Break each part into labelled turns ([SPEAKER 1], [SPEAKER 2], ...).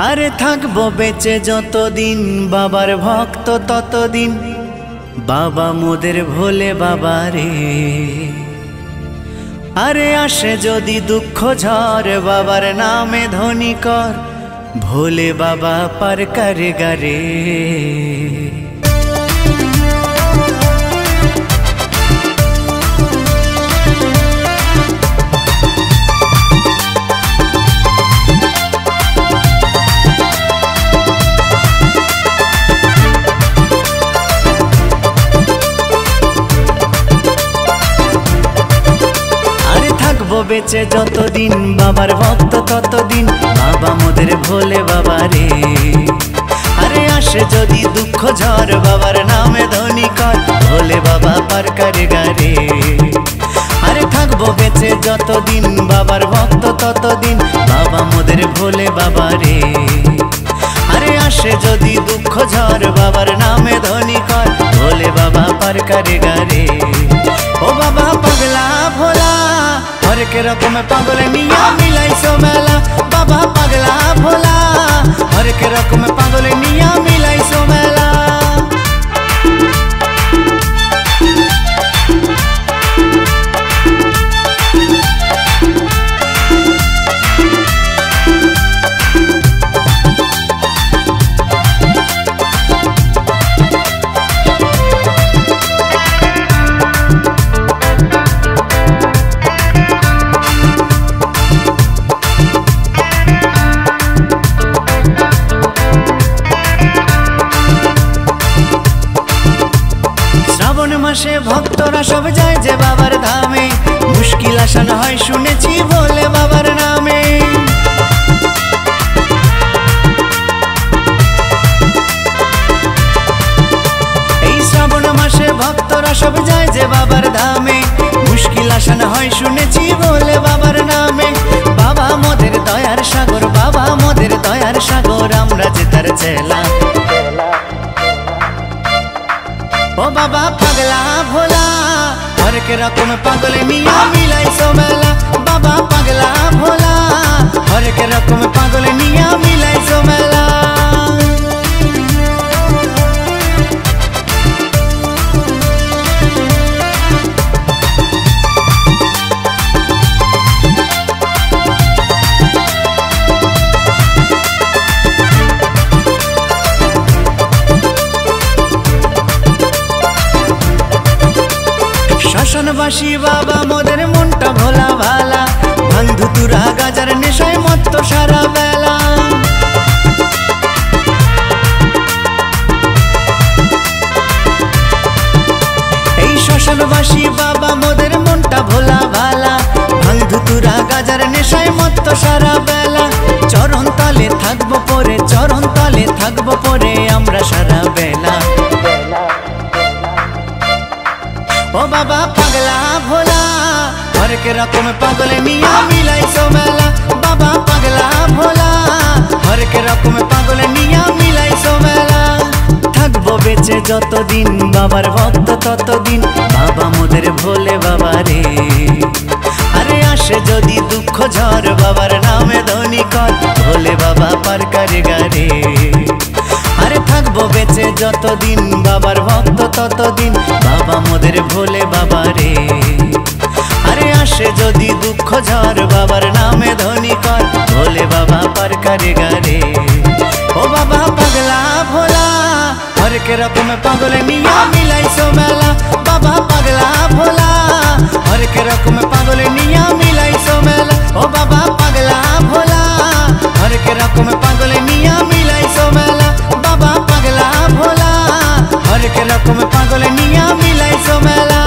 [SPEAKER 1] আরে থাকবো বেঁচে যতদিন বাবার ভক্ত ততদিন, বাবা মোদের ভোলে বাবা রে। আরে আসে যদি দুঃখ ঝড় বাবার নামে ধ্বনি কর, ভোলে বাবা পার করে গারে। বেঁচে যতদিন বাবার ভক্ত ততদিন, বাবা মোদের ভোলে বাবা রে। আরে আসে যদি দুঃখ ঝড় বাবার নামে ধ্বনি কর, ভোলে বাবা পার করে গারে। আরে থাকবো বেঁচে যতদিন বাবার ভক্ত ততদিন, বাবা মোদের ভোলে বাবা রে। আরে আসে যদি দুঃখ ঝড় বাবার নামে ধ্বনি কর, ভোলে বাবা পার করে গারে। ও বাবা পাগলা ভোলা হরেক রকম পাগল নিয়া মিলাইছো মেলা, বাবা পাগলা ভোলা হরেক রকম পাগল নিয়া মিলাইছো মেলা। মাসে ভক্তরা সব যায় যে বাবার ধামে, মুশকিল আসান হয় শুনেছি ভোলে বাবার নামে। এই শ্রাবণ মাসে ভক্তরা সব যায় যে বাবার ধামে, মুশকিল আসান হয় শুনেছি ভোলে বাবার নামে। বাবা মোদের দয়ার সাগর, বাবা মোদের দয়ার সাগর, আমরা যে তার চেলা। ও বাবা পাগলা ভোলা হরেক রকম পাগল নিয়া মিলাইছো মেলা, বাবা পাগলা ভোলা হরেক রকম পাগল নিয়া মিলাইছো মেলা। শ্মশানবাসী বাবা মোদের মনটা ভোলা ভালা, ভাঙ ধুতুরা গাজার নেশায় মত্ত সারা বেলা। এই শ্মশানবাসী বাবা মোদের মনটা ভোলা ভালা, ভাঙ ধুতুরা গাজার নেশায় মত্ত সারা বেলা। চরণ তলে থাকবো পরে, চরণ তলে থাকবো পরে আমরা সারা বেলা। ও বাবা পাগলা ভোলা হরেক রকম পাগল নিয়া মিলাইছো মেলা, বাবা পাগলা ভোলা হরেক রকম পাগল নিয়া মিলাইছো মেলা। থাকবো বেঁচে যতদিন বাবার ভক্ত ততদিন, বাবা মোদের ভোলে বাবা রে। আরে আসে যদি দুঃখ ঝড় বাবার নামে ধ্বনি কর, ভোলে বাবা পার করে গারে। আরে থাকবো বেঁচে যতদিন বাবার ভক্ত ততদিন, বাবা মোদের ভোলে বাবা রে। আরে আসে যদি দুঃখ ঝড় বাবার নামে ধ্বনি কর, ভোলে বাবা পার করে গারে। ও বাবা পাগলা ভোলা হরেক রকম পাগল নিয়া মিলাইছো মেলা, বাবা পাগলা ভোলা হরেক রকম পাগল নিয়া মিলাইছো মেলা। ও বাবা পাগলা ভোলা হরেক রকম পাগল নিয়া মিলাইছো মেলা, বাবা পাগলা ভোলা হরেক রকম পাগল নিয়া মিলাইছো মেলা।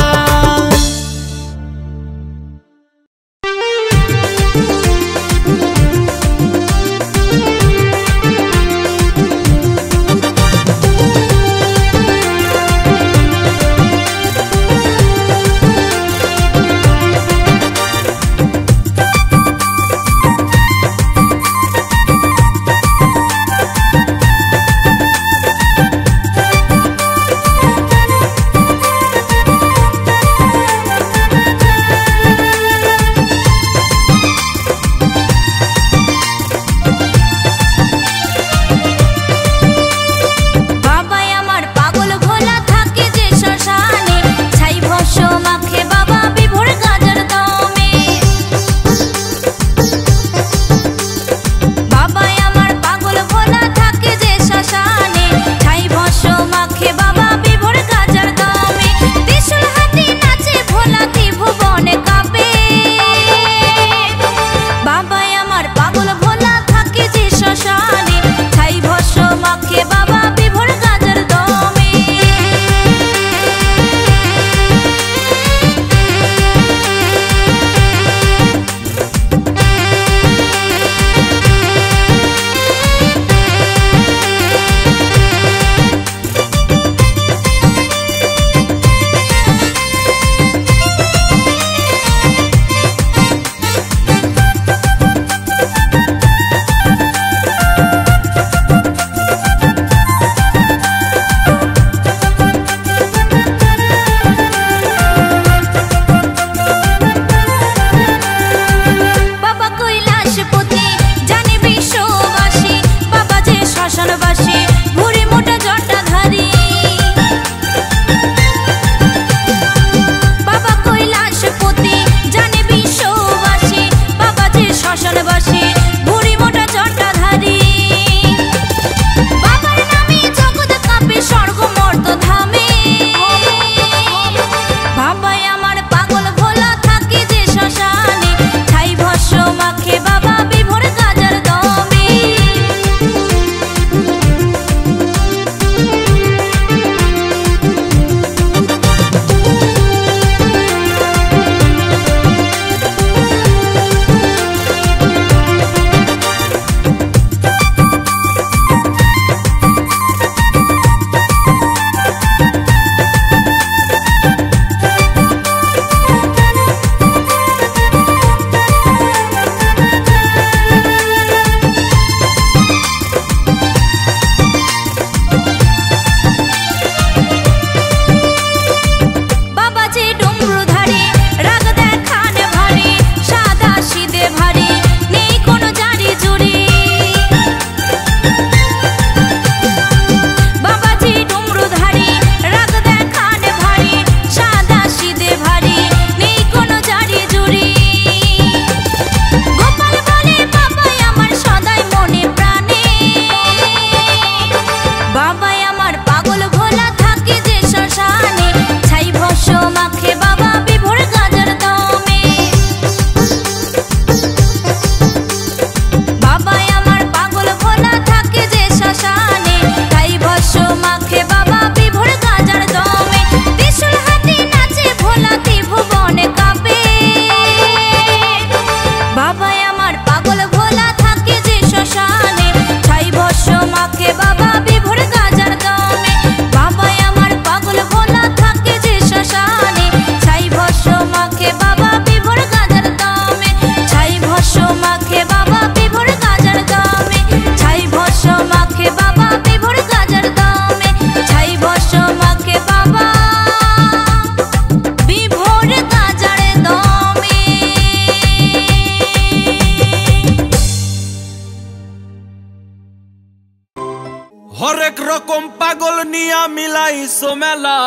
[SPEAKER 2] হরেক রকম পাগল নিয়া মিলাইছো মেলা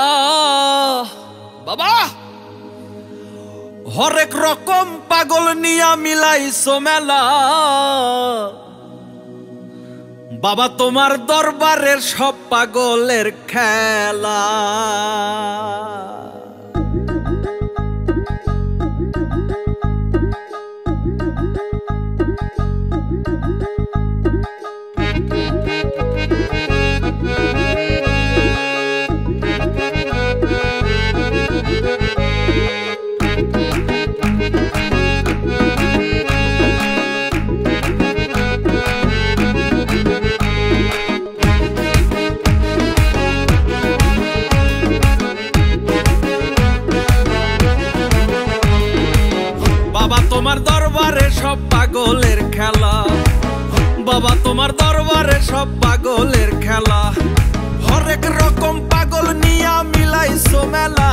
[SPEAKER 2] বাবা, হরেক রকম পাগল নিয়া মিলাইছো মেলা বাবা, তোমার দরবারের সব পাগলের খেলা। বাবা তোমার দরবারে সব পাগলের খেলা, বাবা তোমার দরবারে সব পাগলের খেলা, হরেক রকম পাগল নিয়া মিলাইছো মেলা,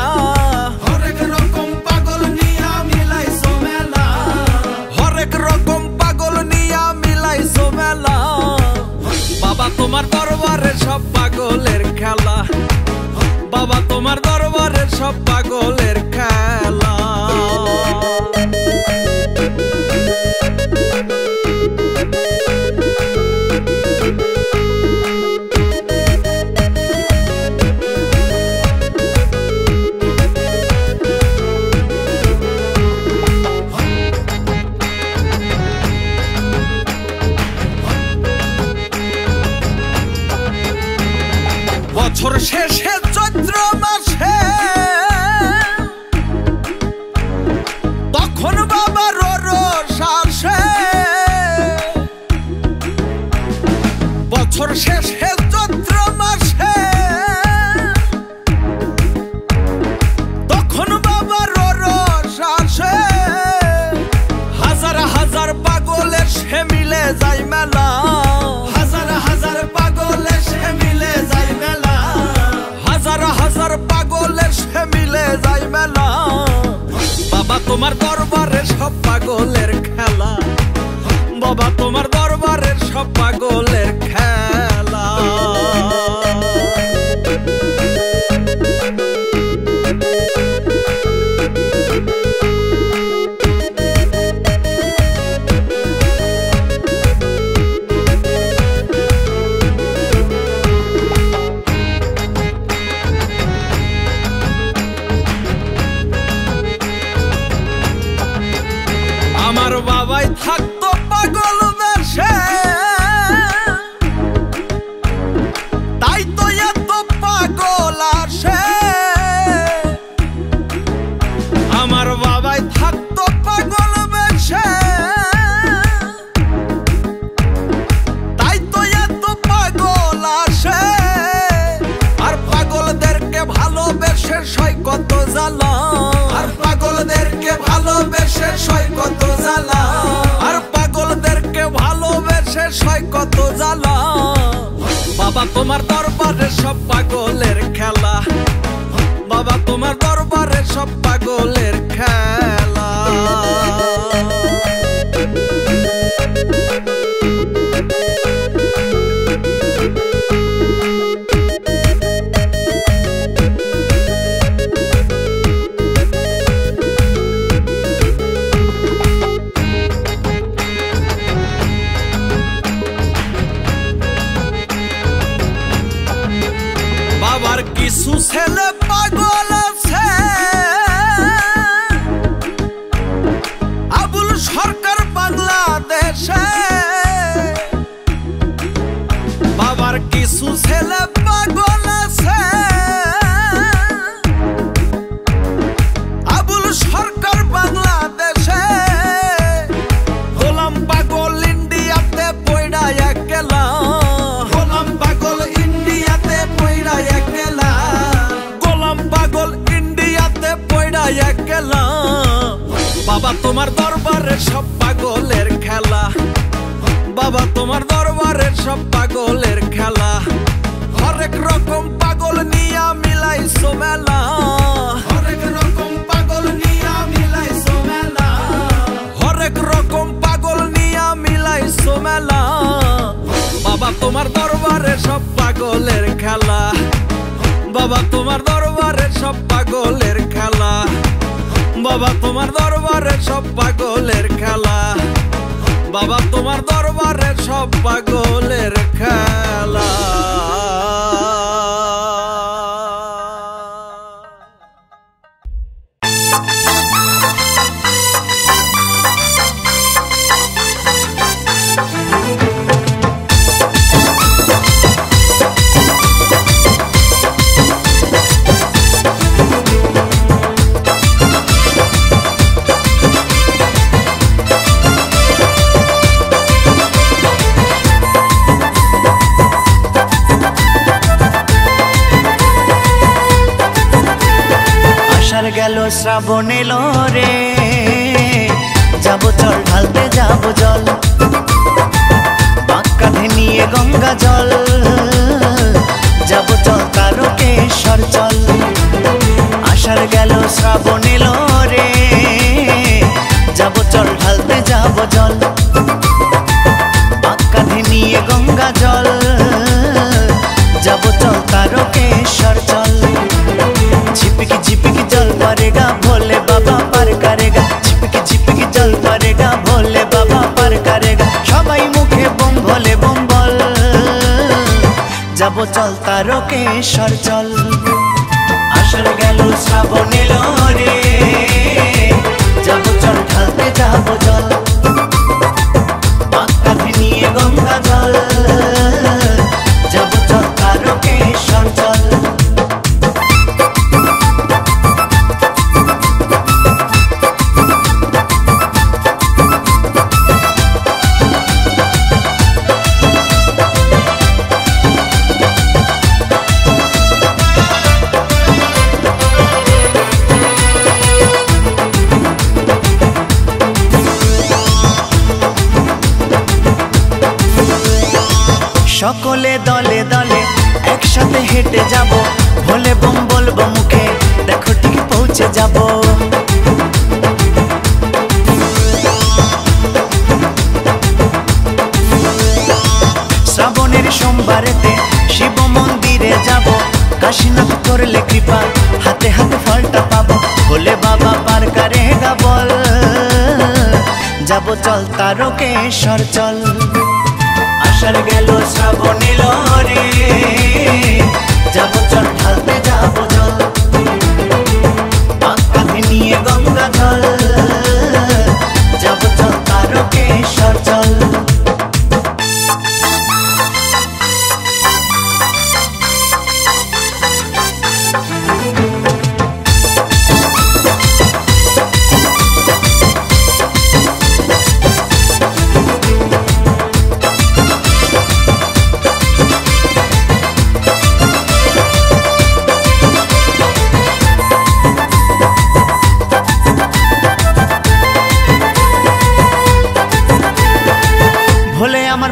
[SPEAKER 2] হরেক রকম পাগল নিয়া মিলাইছো মেলা, হরেক রকম পাগল নিয়া মিলাইছো মেলা, বাবা তোমার দরবারে সব পাগলের খেলা, বাবা তোমার দরবারে সব পাগলের খেলা। বছর শেষে চৈত্র মাসে তখন বাবার রোষ আসে, বছর শেষে চৈত্র মাসে তখন বাবার রোষ আসে, হাজার হাজার পাগলের সে মিলে যায় মেলা, হাজার হাজার পাগলের সে মিলে যায় মেলা, হাজার হাজার পাগলের সে মিলে যায় মেলা, বাবা তোমার দরবারের সব পাগলের খেলা, বাবা তোমার দরবারের সব পাগলের খেলা। আমার বাবাই থাকতো পাগল বেশে, তাই তো এত পাগল আসে, আমার বাবাই থাকতো পাগল বেশে, তাই তো এত পাগল আসে, আর পাগলদেরকে ভালোবেসে সয় কত জ্বালা, আর পাগলদেরকে ভালোবেসে সয় কত জ্বালা, আর পাগলদেরকে ভালোবেসে সয় কত জ্বালা, বাবা তোমার দরবারে সব পাগলের খেলা, বাবা তোমার দরবারে সব পাগলের খেলা। বাবার কিছু ছেলে পাগল আছে, আবুল সরকার বাংলাদেশে, বাবার কিছু ছেলে পাগল আছে, আবুল সরকার বাংলাদেশে, গোলাম পাগল ইন্ডিয়াতে পয়ডা একলা, গোলাম পাগল ইন্ডিয়াতে পয়ডা একলা, গোলাম পাগল ইন্ডিয়াতে পয়ডা একলা, বাবা তোমার দরবারে সব পাগলের খেলা, বাবা তোমার দরবারের সব পাগলের খেলা, হরেক রকম পাগল নিয়া মিলাইছো মেলা, হরেক রকম পাগল নিয়া মিলাইছো মেলা, হরেক রকম পাগল নিয়া মিলাইছো মেলা, বাবা তোমার দরবারে সব পাগলের খেলা বাবা তোমার দরবারে সব পাগলের খেলা বাবা তোমার দরবারে সব পাগলের খেলা বাবা তোমার দরবারে সব পাগলের খেলা
[SPEAKER 1] গেল শ্রাবণ এলো রে যাবো চল ঢালতে যাবো জল বাঁকাধে নিয়ে গঙ্গা জল যাবো চল তারকেশ্বর চল আষাঢ় গেল শ্রাবণ এলো রে যাবো চল ঢালতে যাবো জল বাঁকাধে নিয়ে গঙ্গা জল যাবো চল তারকেশ্বর চল झिपकी झिपकी जल पड़ेगा भोले बाबा पार करेगा झिपकी झिपकी जल पड़ेगा भोले बाबा पार करेगा सबाई मुखे बम भोले बम बल जाबो चल तारकेश्वर चल आषाढ़ गेल श्रावण एलो रे जाबो चल ढालते जाबो जल बांकाधे निये गंगा जल जाबो चल तारकेश्वर चल सकले दले दले एकसाथे हेटे जाबो भोले बम बोलबो मुखे देखो ठीक पहुँचे जाबो श्रावणेर सोमबारेते शिव मंदिरे जाबो काशीनाथ करले कृपा हाथे हाथे फलटा पाबो भोले बाबा पार करेगा बल जाबो चल तारकेश्वर चल आषाढ़ गेल श्रावण एलो रे जाबो चल ढालते जाबो जल बांकाधे निये गंगा जल जाबो चल तारकेश्वर चल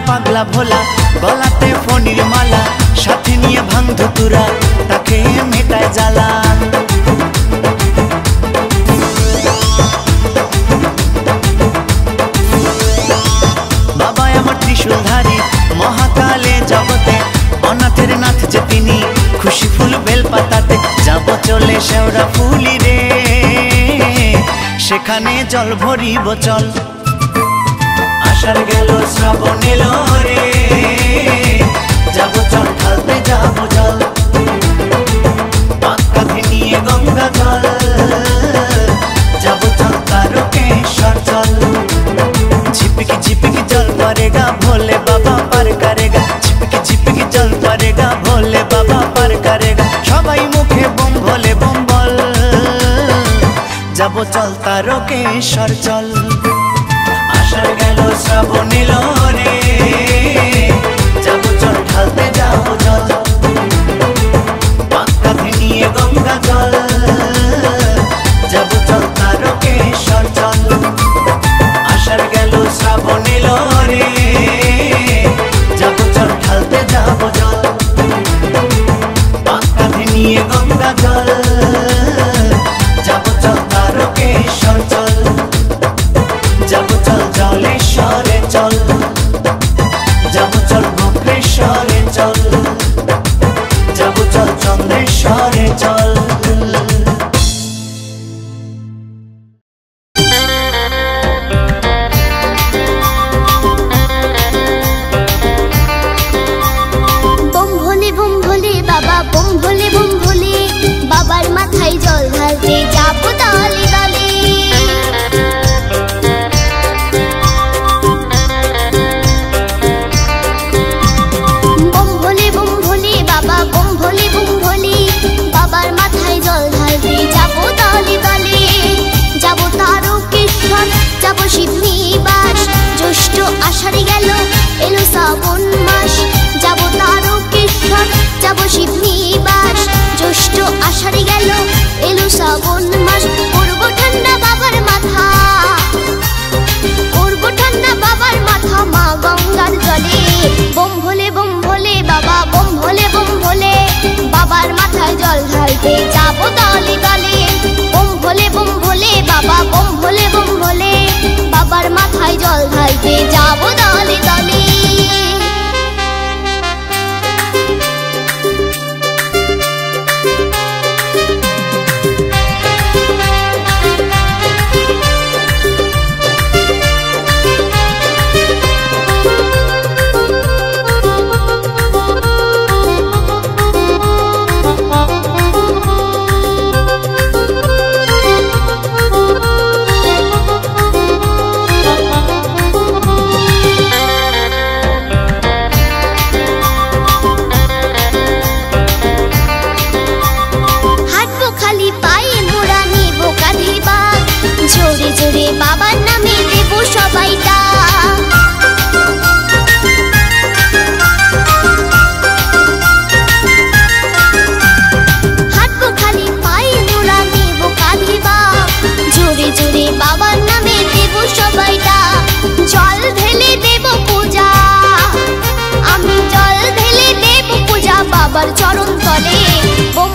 [SPEAKER 1] पागला भोला गलाते फनिर माला साथे निये भांग धतुरा ताके मेटाय जाला बाबा आमार त्रिशूलधारी महाकाले जगते अनाथेर नाथ जे तिनी खुशी फुल बेल पाताते जाबो चले शेवड़ा फुली रे सेखाने जल भरिब चल आषाढ़ गेल श्रावण एलो रे जाबो चल ढालते जाबो जल बांकाधे निये गंगा जल जाबो चल तारकेश्वर चल झिपकी झिपकी जल पड़ेगा भोले बाबा पार करेगा झिपकी झिपकी जल पड़ेगा भोले बाबा पार करेगा सबाई मुखे बम भोले बम बल जाबो चल तारकेश्वर चल आषाढ़ गेल श्रावण एलो रे जाबो चल ढालते जाबो जल बांकाधे निये गंगा जल जाबो चल तारकेश्वर चल आषाढ़ गेल श्रावण एलो रे जाबो चल ढालते जाबो जल बांकाधे निये गंगा जल जाबो चल तारकेश्वर चल जाबो चल जलेश्वरे चल।
[SPEAKER 3] শ্রাবণ মাস যাব তারকেশ্বর যাব শিবনিবাস জ্যৈষ্ঠ আষাঢ়ে গেল এলো শ্রাবণ মাস করব ঠান্ডা বাবার মাথা করব ঠান্ডা বাবার মাথা মা গঙ্গার জলে বোম ভোলে বাবা বোম ভোলে বাবার মাথায় জল ঢালতে যাব দলে দলে বোম ভোলে বাবা বোম ভোলে বাবার মাথায় জল ঢালতে যাব দলে দলে জোরে জোরে বাবার নামে দেব সবাই ডাক হাঁটবো খালি পায়ে মোরা নেব কাঁধে বাঁক জোরে জোরে বাবার নামে দেব সবাই ডাক জল ঢেলে দেব পূজা আমি জল ঢেলে দেব পূজা বাবার চরণ তলে বোম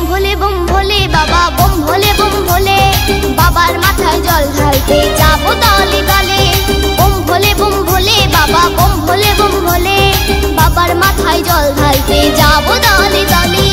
[SPEAKER 3] ভোলে বাবা বোম ভোলে বাবার মাথায় জল ঢালতে যাব দলে দলে বোম ভোলে বাবা বোম ভোলে বাবার মাথায় জল ঢালতে যাব দলে দলে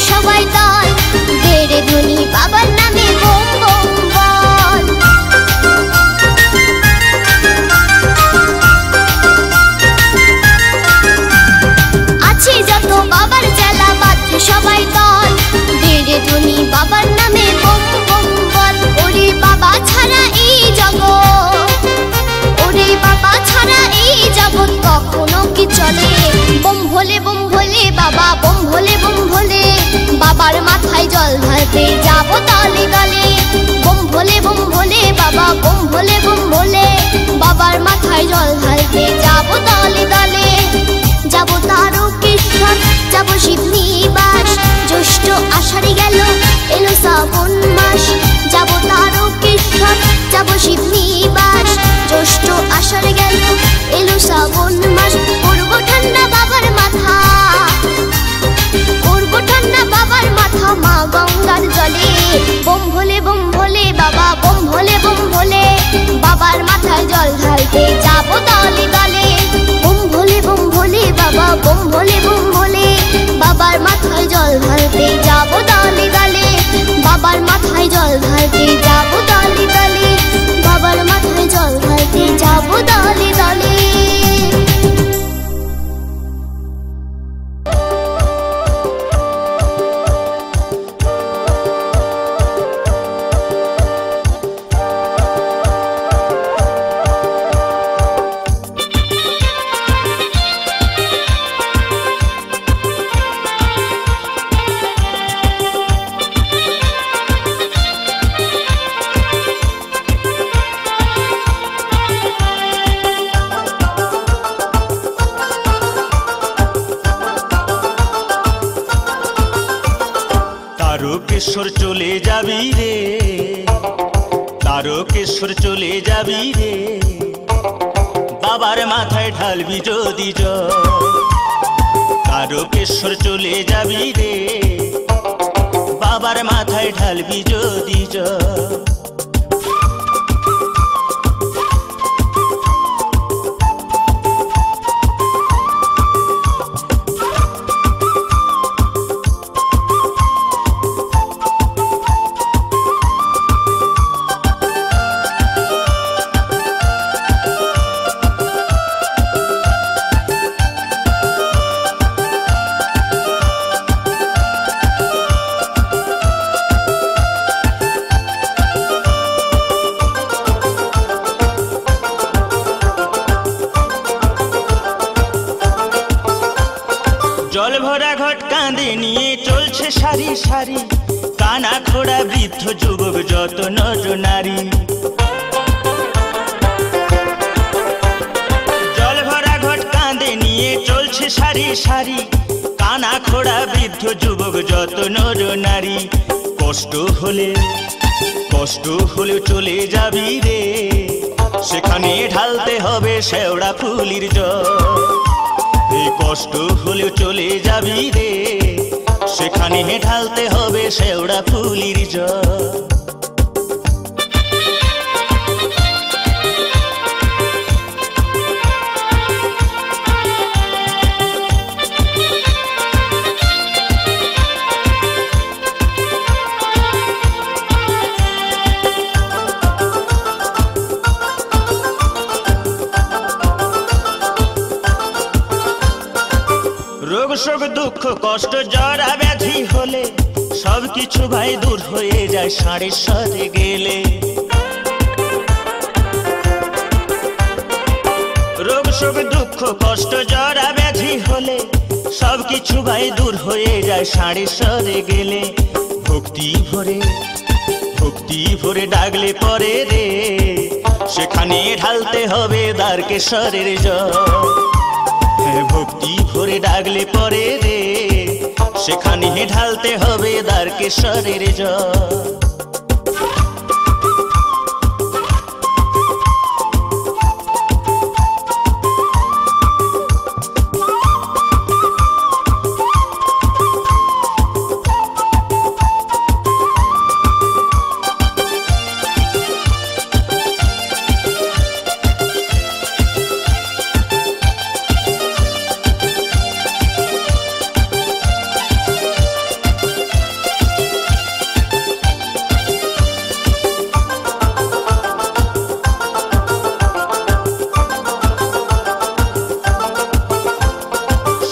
[SPEAKER 3] সবাই দল বেড়ে ধুনি বাবার নামে বোম বোম বল আছে যত বাবার চালা বাজছে সবাই দল বেড়ে ধুনি বাবার নামে বোম বোম বল ওরে বাবা ছাড়া এই জগৎ ওরে বাবা ছাড়া এই জগৎ কখনো কি চলে বোম ভোলে বাবা বোম ভোলে বাবার মাথায় জল ঢালতে যাব দলে দলে বোম ভোলে বাবা বোম ভোলে বাবার মাথায় জল ঢালতে যাব দলে দলে যাব তারকেশ্বর যাব শিবনিবাস জ্যৈষ্ঠ আষাঢ়ে গেল এলো শ্রাবণ মাস যাব তারকেশ্বর যাব শিবনিবাস জ্যৈষ্ঠ আষাঢ়ে গেল এলো শ্রাবণ মাস করব ঠান্ডা বাবার মাথা করব ঠান্ডা বাবার মাথা মা গঙ্গার জলে বোম ভোলে বাবা বোম ভোলে বাবার মাথায় জল ঢালতে যাব দলে দলে বোম ভোলে বাবা বোম ভোলে বাবার মাথায় জল ঢালতে যাব দলে দলে বাবার মাথায় জল ঢালতে যাব দলে দলে বাবার মাথায় জল ঢালতে যাব দলে দলে
[SPEAKER 4] তারকেশ্বর চলে যাবি রে তারকেশ্বর চলে যাবি রে বাবার মাথায় ঢালবি যদি জল তারকেশ্বর চলে যাবি রে বাবার মাথায় ঢালবি যদি জল সারি সারি কানা খোড়া বৃদ্ধ যুবক যত নর নারী। জল ভরা ঘট কাঁধে নিয়ে চলছে সারি সারি কানা খোড়া বৃদ্ধ যুবক যত নর নারী। কষ্ট হলে চলে যাবি রে, সেখানে ঢালতে হবে শেওড়া ফুলির জল। এই কষ্ট হলেও চলে যাবি রে, সেখানে ঢালতে হবে শেওড়া ফুলির জল। রোগ শোক দুঃখ কষ্ট জরা ব্যাধি হলে সবকিছু ভাই দূর হয়ে যায় ষাঁড়ের সরে গেলে। রোগ শোক দুঃখ কষ্ট জরা ব্যাধি হলে সবকিছু ভাই দূর হয়ে যায় ষাঁড়ের সরে গেলে। ভক্তি ভরে ডাকলে পরে রে, সেখানে ঢালতে হবে দ্বারকেশ্বরের জল। ভক্তি ভরে ডাকলে পরে রে, সেখানে ঢালতে হবে দ্বারকেশ্বরের জল।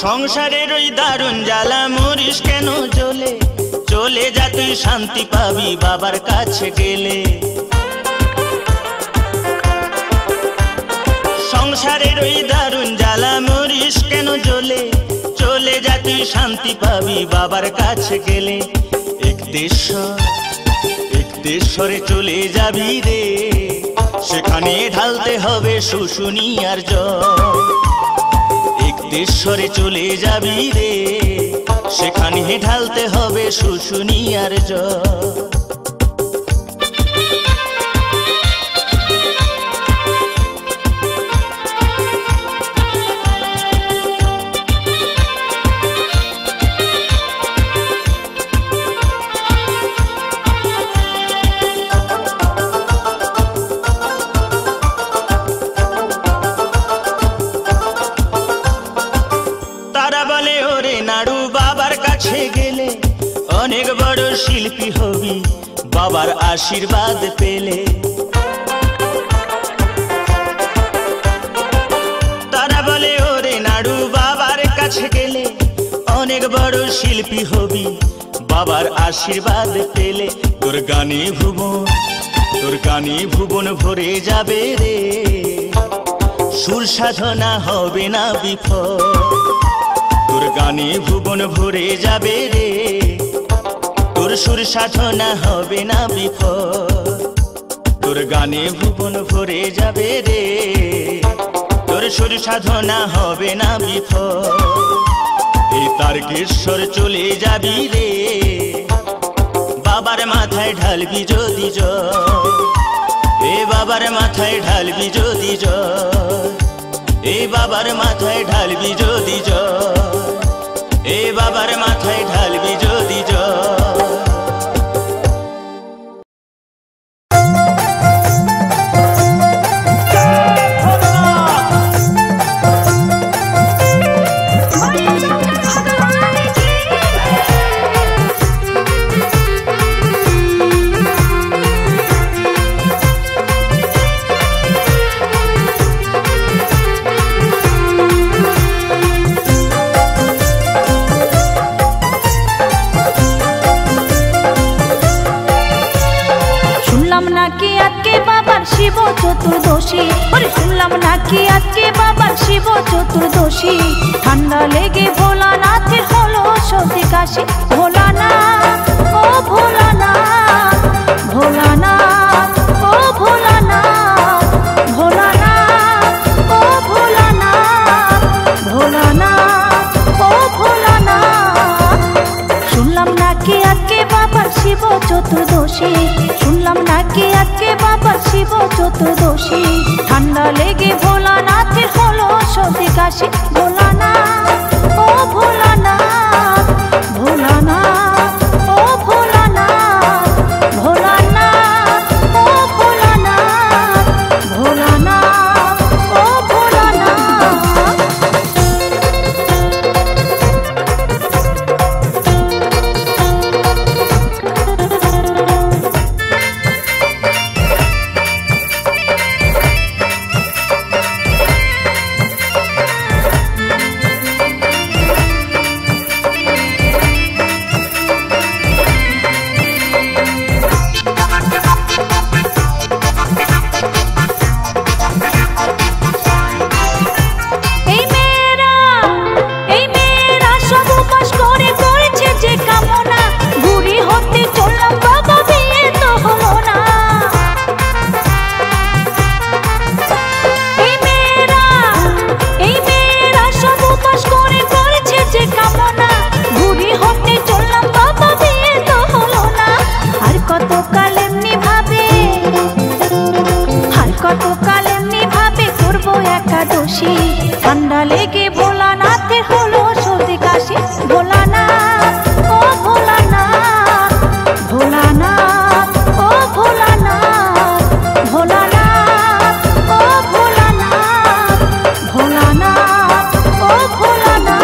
[SPEAKER 4] সংসারের ওই দারুণ জ্বালা মরিস কেন জ্বলে, চলে যা তুই শান্তি পাবি বাবার কাছে গেলে। সংসারের ওই দারুণ জ্বালা মরিস কেন জ্বলে, চলে যা তুই শান্তি পাবি বাবার কাছে গেলে। এক দেশরে চলে যাবি রে, সেখানে ঢালতে হবে শুশুনিয়ার জল। দেশরে চলে যাবি রে, সেখানে ঢালতে হবে শুশুনিয়ার জল। অনেক বড় শিল্পী হবি বাবার আশীর্বাদ পেলে। তারা বলে ওরে নাড়ু বাবার কাছে গেলে অনেক বড় শিল্পী হবি বাবার আশীর্বাদ পেলে। তোর গানে ভুবন ভরে যাবে রে, সুর সাধনা হবে না বিফল। তোর গানে ভুবন ভরে যাবে রে, তোর সুর সাধনা হবে না বিফল। তোর গানে ভুবন ভরে যাবে রে, তোর সুর সাধনা হবে না বিফল। এই তারকেশ্বর চলে যাবি রে, বাবার মাথায় ঢালবি যদি জল। এ বাবার মাথায় ঢালবি যদি জল, এ বাবার মাথায় ঢালবি যদি জল, এ বাবার মাথায় ঢালবি যদি জল।
[SPEAKER 5] শুনলাম নাকি আজকে বাবার শিব চতুর্দশী, ওরে শুনলাম নাকি আজকে বাবার শিব চতুর্দশী। ঠান্ডা লেগে ভোলানাথের হলো সর্দি কাশি। ভোলানাথ ও ভোলানাথ, ভোলানাথ ও ভোলানাথ, ভোলানাথ ও ভোলানাথ, ভোলানাথ ও ভোলানাথ। শুনলাম নাকি আজকে বাবার শিব চতুর্দশী, শুনলাম নাকি আজকে বাবার শিব চতুর্দশী। ঠান্ডা লেগে ভোলানাথের হলো সর্দি কাশি। ভোলানাথ ও ভোলানাথ, ভোলানাথ ও ভোলানাথ, ভোলানাথ ও ভোলানাথ, ভোলানাথ ও ভোলানাথ। এই মেয়েরা সব উপাস করে করেছে যে কামনা, বুড়ি হতে চললাম বাবা বিয়ে তো হলো না। এই মেয়েরা সব উপাস করে করেছে যে কামনা, বুড়ি হতে চললাম বাবা বিয়ে তো হলো না। আর কতকাল এমনি ভাবে, আর কতকাল এমনি ভাবে করবো একাদশী। ঠান্ডা লেগে ভোলানাথের হলো সর্দি কাশি। ভোলানাথ ও ভোলানাথ, ভোলানাথ ও ভোলানাথ, ভোলানাথ ও ভোলানাথ, ভোলানাথ ও ভোলানাথ।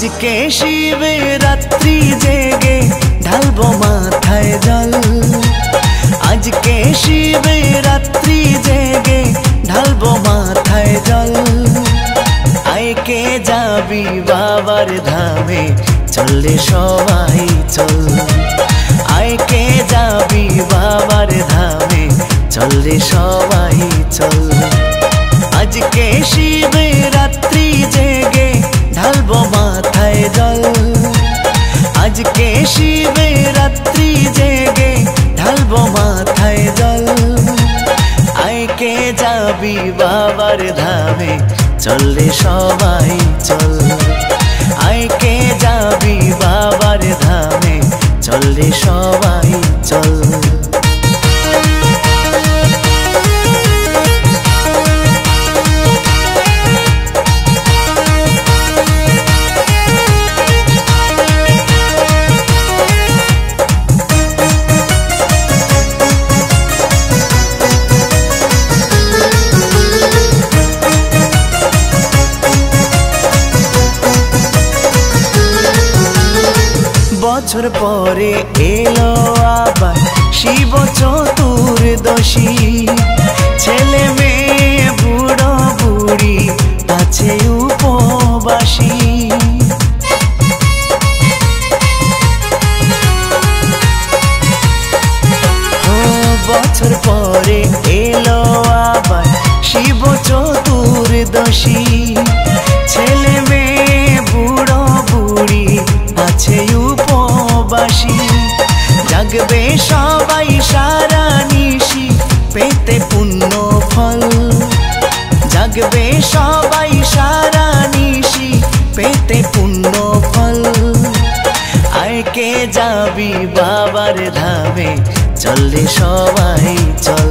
[SPEAKER 1] আজকে শিবরাত্রি জেগে ঢালবো মাথায় জল। আজকে শিবরাত্রি জেগে ঢালবো মাথায় জল। আইকে যাবি বাবার ধামে চললে সবাই চল। আইকে যাবি বাবার ধামে চললে সবাই চল। আজকে শিবরাত্রি জেগে ঢালবো মাথায় জল। আজকে শিবরাত্রি জেগে ঢালবো মাথায় জল। আইকে যাবি বাবার ধামে চললে সবাই চল। আইকে যাবি বাবার ধামে চললে সবাই চল। বছর পরে এলো আবার শিব চতুর্দশী। ছেলে মেয়ে বুড়ো বুড়ি আছে উপবাসী। বছর পরে এলো আবার শিব চতুর্দশী। ছেলে মেয়ে বুড়ো বুড়ি আছে উপবাসী। জাগবে সবাই সারা নিশি পেতে পুণ্য ফল। জাগবে সবাই সারা নিশি পেতে পুণ্য ফল। আইকে যাবি বাবার ধামে চললে সবাই চল।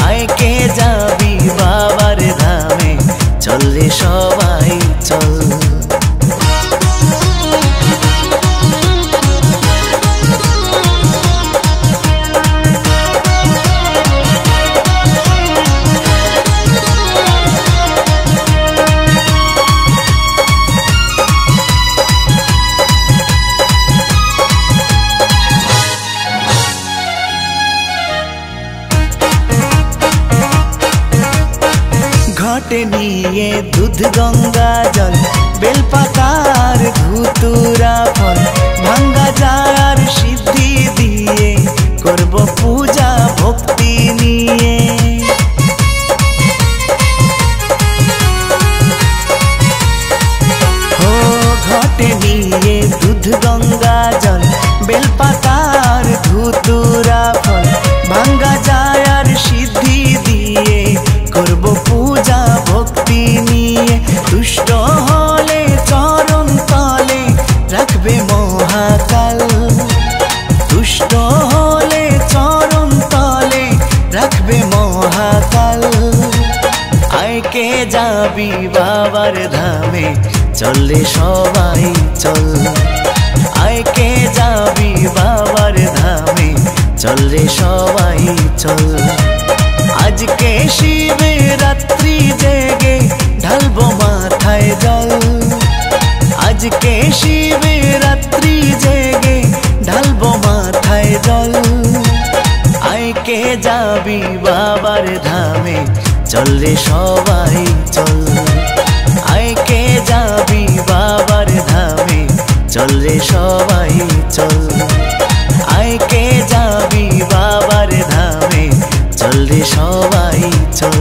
[SPEAKER 1] আইকে যাবি বাবার ধামে চললে সবাই চল। ঘটে নিয়ে দুধ গঙ্গা জল বেলপাতার ধুতুরা ফল। ভাঙ্গা যার সিদ্ধি দিয়ে করব পূজা ভক্তি নিয়ে। ও ঘটে নিয়ে দুধ গঙ্গা জল বেলপাতার ধুতুরা ফল। ভাঙ্গা যার সিদ্ধি দিয়ে করব পূজা ভক্তি নিয়ে। দুষ্ট হলে চরণ তলে রাখবে মহাকাল। দুষ্ট হলে চরণ তলে রাখবে মহাকাল। আইকে যাবি বাবার ধামে চললে সবাই চল। আইকে যাবি বাবার ধামে চললে সবাই চল। আজকে শিবরাত্রি জেগে ঢালবো মাথায় জল। আজকে শিবরাত্রি জেগে ঢালবো মাথায় জল। আইকে যাবি বাবার ধামে চললে সবাই চল। আইকে যাবি বাবার ধামে চললে সবাই চল। আইকে যাবি বাবার ধামে চললে সবাই চল।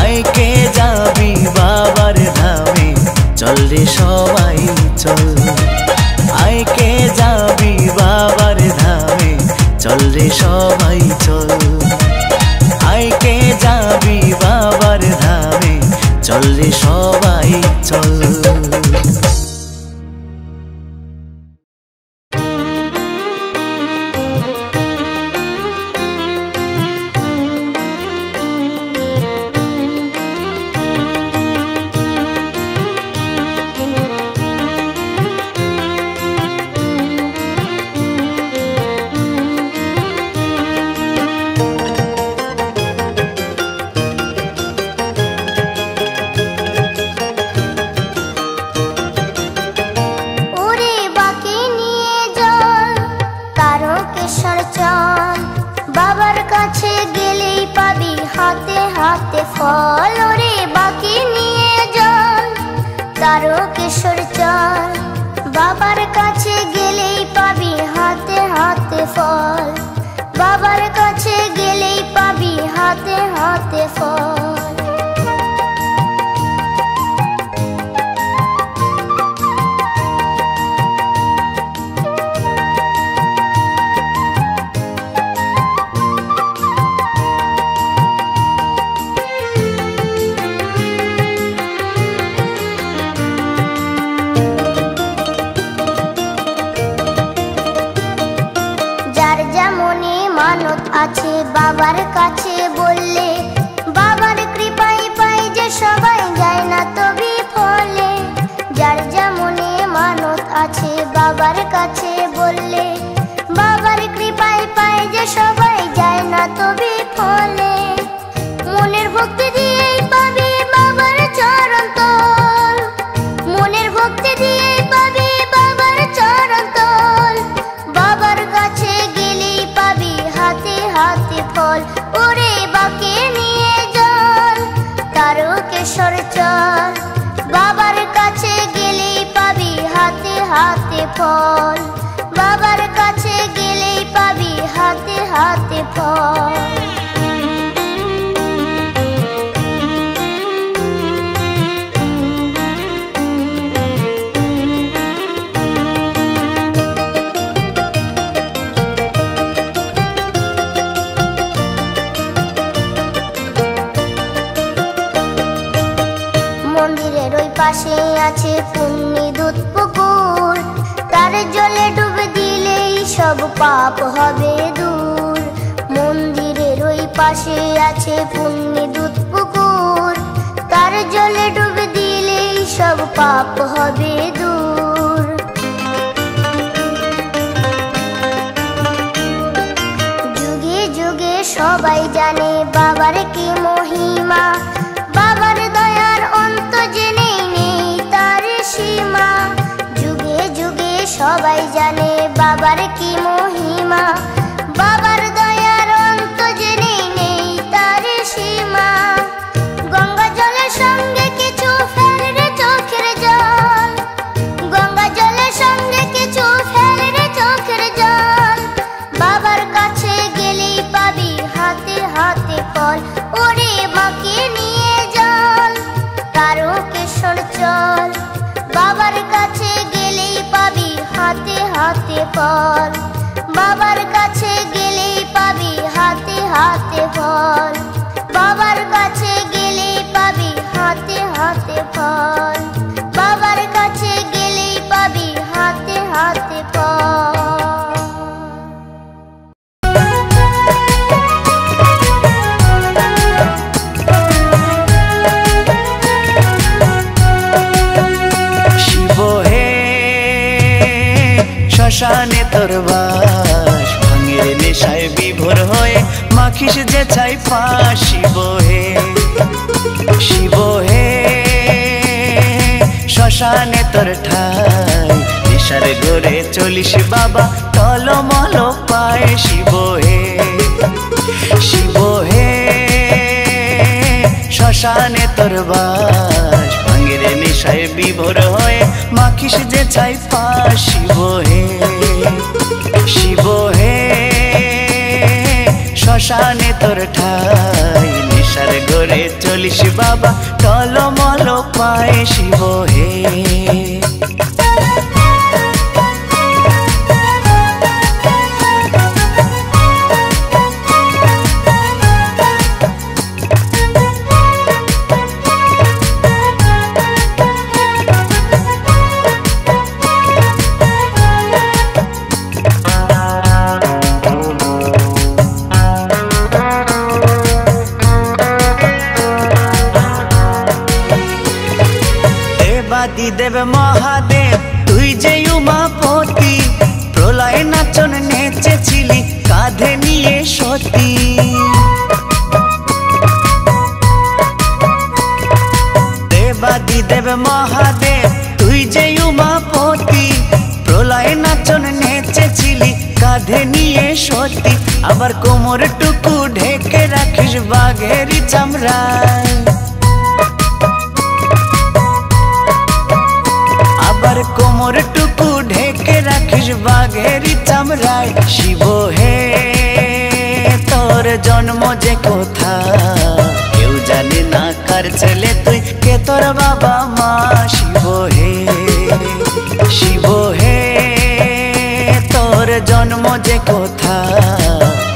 [SPEAKER 1] আইকে যাবি বাবার ধামে চললে সবাই চল। আইকে যাবি বাবার ধামে চললে সবাই চল। আইকে যাবি বাবার ধামে চললে সবাই চল।
[SPEAKER 3] হাতে ফল। যার যেমনই মানত আছে বাবার কাছে বললে, বাবার কৃপায় পাই যে সবাই যায় না তবে ফলে। যার যেমনই মানত আছে বাবার কাছে বললে, বাবার কৃপায় পাই যে সবাই যায় না তবে ফলে। মনের ভক্তি দিয়েই পাবি বাবার চরণ তল, মনের ভক্তি দিয়েই পাবি বাবার চরণ তল। বাবার কাছে গেলেই পাবি হাতে হাতে ফল। ওরে বাকে নিয়ে জল তারকেশ্বর চল, বাবার কাছে গেলেই পাবি হাতে হাতে ফল। বাবার কাছে গেলেই পাবি হাতে হাতে ফল। মন্দিরের ওই পাশে আছে পুণ্যি দুধ পুকুর, তার জলে ডুব দিলেই সব পাপ হবে দূর। মন্দিরের ওই পাশে আছে পুণ্যি দুধ পুকুর, তার জলে ডুব দিলেই সব পাপ হবে দূর। যুগে যুগে সবাই জানে বাবার কি মহিমা, বাবার দয়ার অন্ত জেনে নেই তার সীমা। যুগে যুগে সবাই জানে বাবার কি মহিমা, বাবার দয়ার অন্ত জেনে নেই তার সীমা। গঙ্গা জলের সঙ্গে কিছু ফেলে রে চোখের জল, গঙ্গা জলের সঙ্গে কিছু ফেলে রে চোখের জল। বাবার কাছে গেলেই পাবি হাতে হাতে ফল। ওরে বাকে নিয়ে জল তারকেশ্বর চল, বাবার কাছে গেলেই পাবি হাতে হাতে ফল। বাবার কাছে গেলেই পাবি হাতে হাতে ফল। বাবার কাছে গেলেই পাবি হাতে হাতে ফল। বাবার কাছে গেলেই পাবি হাতে হাতে ফল।
[SPEAKER 1] শ্মশানে তোর বাস, ভাঙের নেশায় বিভোর হয়ে মাখিস যে ছাই পাশ। শিব হে শিব হে শ্মশানে তোর ঠাই, নেশার ঘরে চলিস বাবা টলমল পায়। শিব হে শিব হে শ্মশানে তোর বাস, ভাঙের নেশায় বিভোর হয়ে মাখিস যে ছাই পাশ। শিব হে শিব হে শ্মশানে তোর ঠাই, নেশার ঘরে চলিস বাবা টলমল পায়। শিব হে দেব মহাদেব তুই যে উমাপতি, প্রলয় নাচন নেচেছিলি কাঁধে নিয়ে সতী। দেবাদি দেব মহাদেব তুই যে উমাপতি, প্রলয় নাচন নেচেছিলি কাঁধে নিয়ে সতী। আবার কোমরটুকু ঢেকে রাখিস বাঘেরই চামড়ায়, আবার কোমরটুকু ঢেকে রাখিস বাঘেরই চামড়ায়। শিব হে তোর জন্ম যে কোথায়, কার ছেলে তুই, কে তোর বাবা মা? শিব হে শিব হে, তোর জন্ম যে কোথা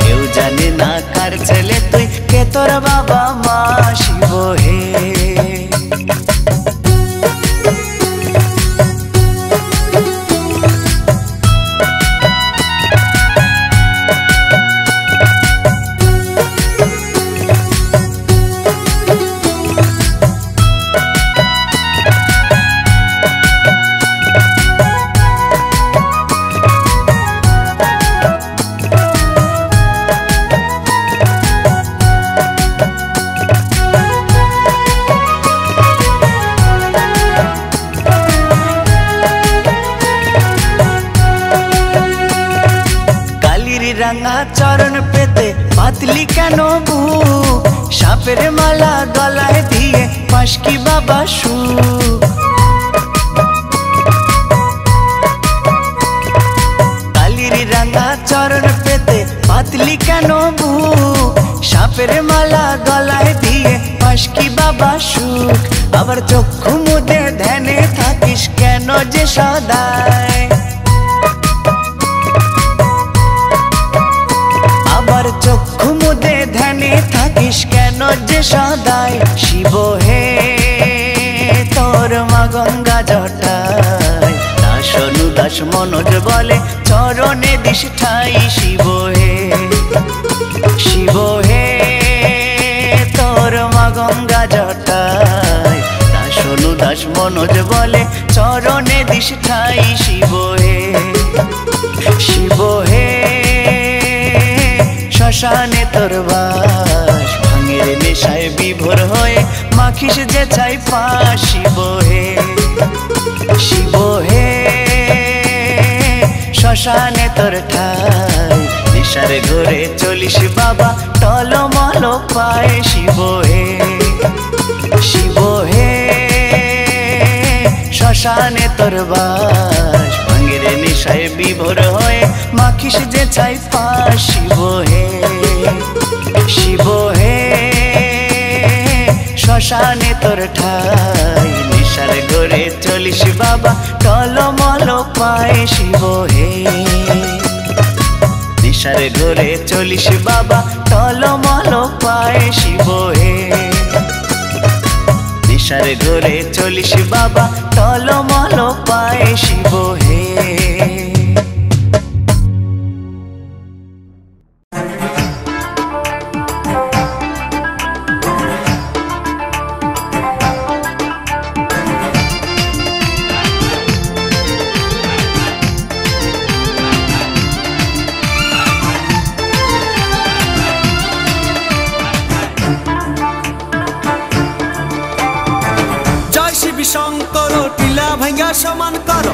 [SPEAKER 1] কেউ জানে না, কার ছেলে তুই, কে তোর বাবা মা? শিব হে রাঙা চরণ পেতে পাতলি কেন বুক, সাপের মালা গলায় দিয়ে পাশকি বাবা সুখ। কালির রাঙা চরণ পেতে পাতলি কেন বুক, সাপের মালা গলায় দিয়ে পাশকি বাবা সুখ। আবার চক্ষু মুদে ধ্যানে থাকিস কেন যে সদায়, আবার চক্ষু মুদে ধ্যানে থাকিস কেন যে সদায়? শিব হে তোর মা গঙ্গা জটায়, দাস অনুদাস মনোজ বলে চরণে দিস ঠাই। শিব হে শিব হে তোর মা গঙ্গা জটায়, দাস অনুদাস মনোজ বলে চরণে দিস ঠাই। শিব হে শিব হে শ্মশানে তোর বাস, ভাঙের নেশায় বিভোর হয়ে মাখিস যে চাই পাশ। শিব হে শিব হে শ্মশানে তোর ঠাই, নেশার ঘরে চলিস বাবা টলমল পায়। শিব হে শিব হে শ্মশানে তোর বাস, ভাঙের নেশায় বিভোর হয়ে মাখিস যে চাই পাশ। শিব হে শিব হে শ্মশানে তোর ঠাই, নেশার ঘরে চলিস বাবা টলমল পায়। শিব হে নেশার ঘরে চলিস বাবা টলমল পায়। শিব হে নেশার ঘরে চলিস বাবা টলমল পায়। শিব হে
[SPEAKER 2] সমান করো,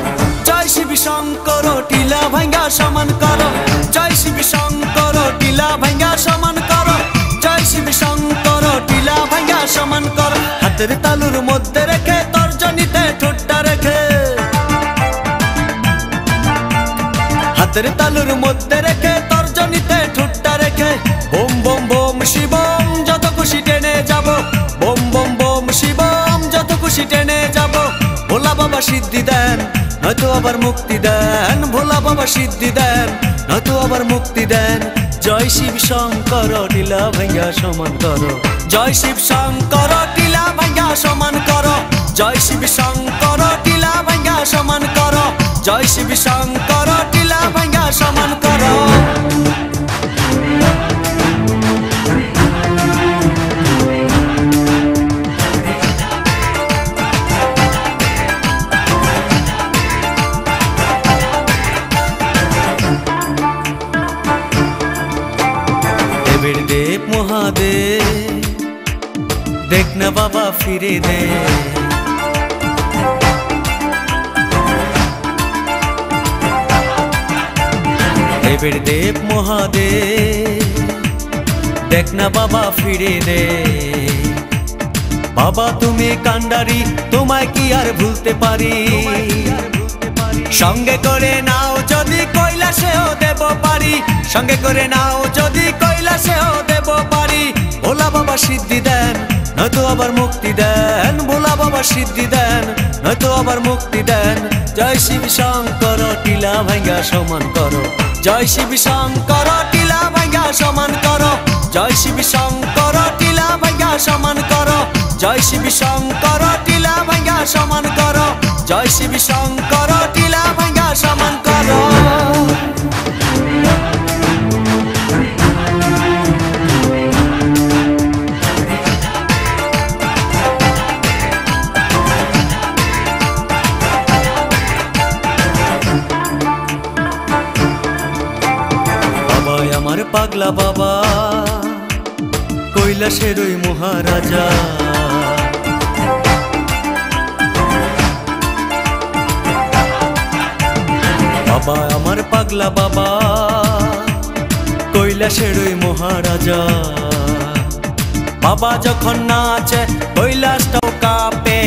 [SPEAKER 2] জয় শিব শঙ্কর টিলা ভাঙ্গা সমান করো, জয় শিব শঙ্কর টিলা ভাঙ্গা সমান করো, জয় শিব শঙ্কর টিলা ভাঙ্গা সমান করো। হাতের তালুর মধ্যে রেখে তর্জনীতে ঠোঁটটা রেখে, হাতের তালুর মধ্যে রেখে তর্জনীতে ঠোঁটটা রেখে, বোম বোম বোম শিবম যত খুশি টেনে যাব, বোম বোম বোম শিবম যত খুশি টেনে যাব। ভোলা বাবা সিদ্ধি দেন নয়তো আবার মুক্তি দেন, ভোলা বাবা সিদ্ধি দেন নয়তো আবার মুক্তি দেন। জয় শিব শঙ্কর টিলা ভাঙ্গা সমান করো, জয় শিব শঙ্কর টিলা ভাঙ্গা সমান করো, জয় শিব শঙ্কর টিলা ভাঙ্গা সমান করো, জয় শিব শঙ্কর টিলা ভাঙ্গা সমান করো। देव महादेव देखना बाबा फिरे दे, देवेर देव महादेव देखना बाबा फिरे दे। बाबा तुम्हें कांडारी तुम्हें की यार भूलते पारी, संगे करे नाओ जदि কৈলাসেও দেব পারি, संगे करे नाओ जदि কৈলাসেও দেব পারি। ভোলা বাবা সিদ্ধি দেন নয়তো আবার মুক্তি দেন, ভোলা বাবা সিদ্ধি দেন নয়তো আবার মুক্তি দেন। জয় শিব শঙ্কর টিলা ভাঙ্গা সমান করো, জয় শিব শঙ্কর টিলা ভাঙ্গা সমান করো, জয় শিব শঙ্কর টিলা ভাঙ্গা সমান করো, জয় শিব শঙ্কর টিলা ভাঙ্গা সমান করো, জয় শিব শঙ্কর টিলা ভাঙ্গা সমান করো। আমার পাগলা বাবা কৈলাসের ওই মহারাজা, বাবা আমার পাগলা বাবা কৈলাসের ওই মহারাজা। বাবা যখন নাচে কৈলাসটাও কাঁপে,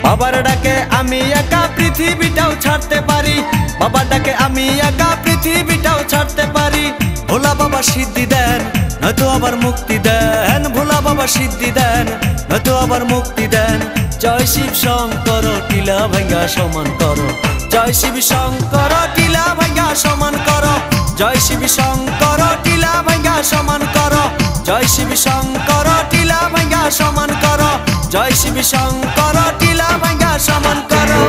[SPEAKER 2] বাবার ডাকে আমি একা পৃথিবীটাও ছাড়তে পারি, বাবার ডাকে আমি একা পৃথিবীটাও ছাড়তে পারি। ভোলা বাবা সিদ্ধি দেন নয়তো আবার মুক্তি দেন, ভোলা বাবা সিদ্ধি দেন নয়তো আবার মুক্তি দেন। জয় শিব শঙ্কর টিলা ভাঙ্গা সমান করো, জয় শিব শঙ্কর টিলা ভাঙ্গা সমান করো, জয় শিব শঙ্কর টিলা ভাঙ্গা সমান করো, জয় শিব শঙ্কর টিলা ভাঙ্গা সমান করো, জয় শিব শঙ্কর টিলা ভাঙ্গা সমান করো।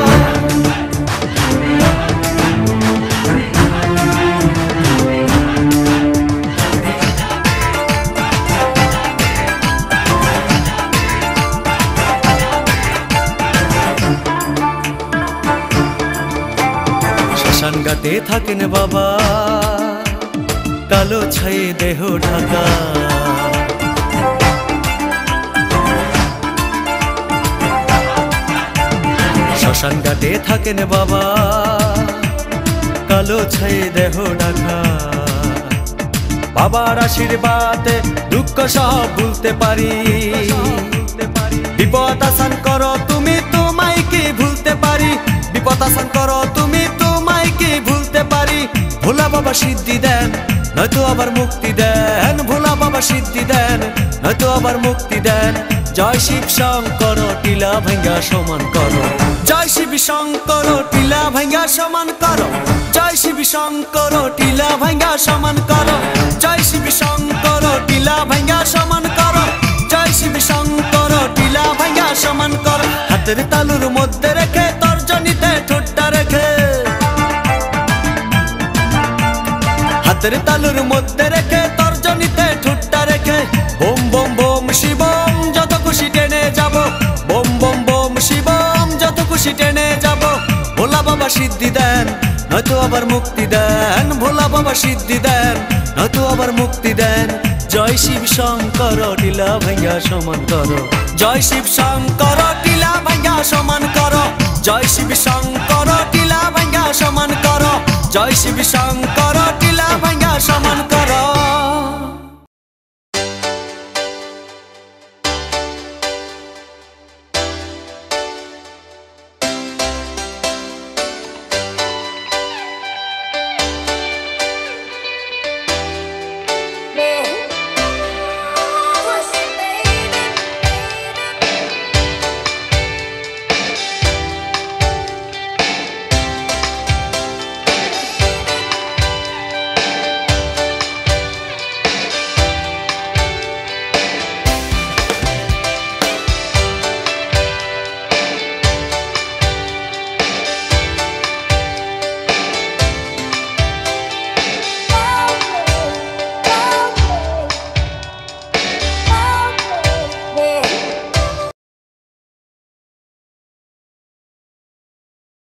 [SPEAKER 2] শ্মশান ঘাটে থাকেন বাবা কালো ছায়ে দেহ ঢাকা, শ্মশান ঘাটে থাকেন বাবা কালো ছায়ে দেহ ঢাকা। বাবার আশীর্বাদে দুঃখ সব ভুলতে পারি, বিপদ আসান করো তুমি তোমায় কি ভুলতে পারি, বিপদ আসান করো তুমি তোমায় কি ভুলতে পারি। ভোলা বাবা সিদ্ধি দেন নয়তো আবার মুক্তি দেন, ভোলা বাবা সিদ্ধি দেন নয়তো আবার মুক্তি দেন। জয় শিব শঙ্কর টিলা ভাঙ্গা সমান করো, জয় শিব শঙ্কর টিলা ভাঙ্গা সমান করো, জয় শিব শঙ্কর টিলা ভাঙ্গা সমান করো, জয় শিব শঙ্কর টিলা ভাঙ্গা সমান করো, জয় শিব শঙ্কর টিলা ভাঙ্গা সমান করো। হাতের তালুর মধ্যে রেখে তর্জনীতে ঠোঁটটা রেখে, হাতের তালুর মধ্যে রেখে তর্জনীতে ঠোঁটটা রেখে, বোম বোম বোম শিবম যত খুশি টেনে যাব, বোম বোম বোম শিবম যত খুশি টেনে যাব। ভোলা বাবা সিদ্ধি দেন নয়তো আবার মুক্তি দেন, ভোলা বাবা সিদ্ধি দেন নয়তো আবার মুক্তি দেন। জয় শিব শঙ্কর টিলা ভাঙ্গা সমান করো, জয় শিব শঙ্কর টিলা ভাঙ্গা সমান করো, জয় শিব শঙ্কর টিলা ভাঙ্গা সমান করো, জয় শিব শঙ্কর টিলা ভাঙ্গা সমান করো।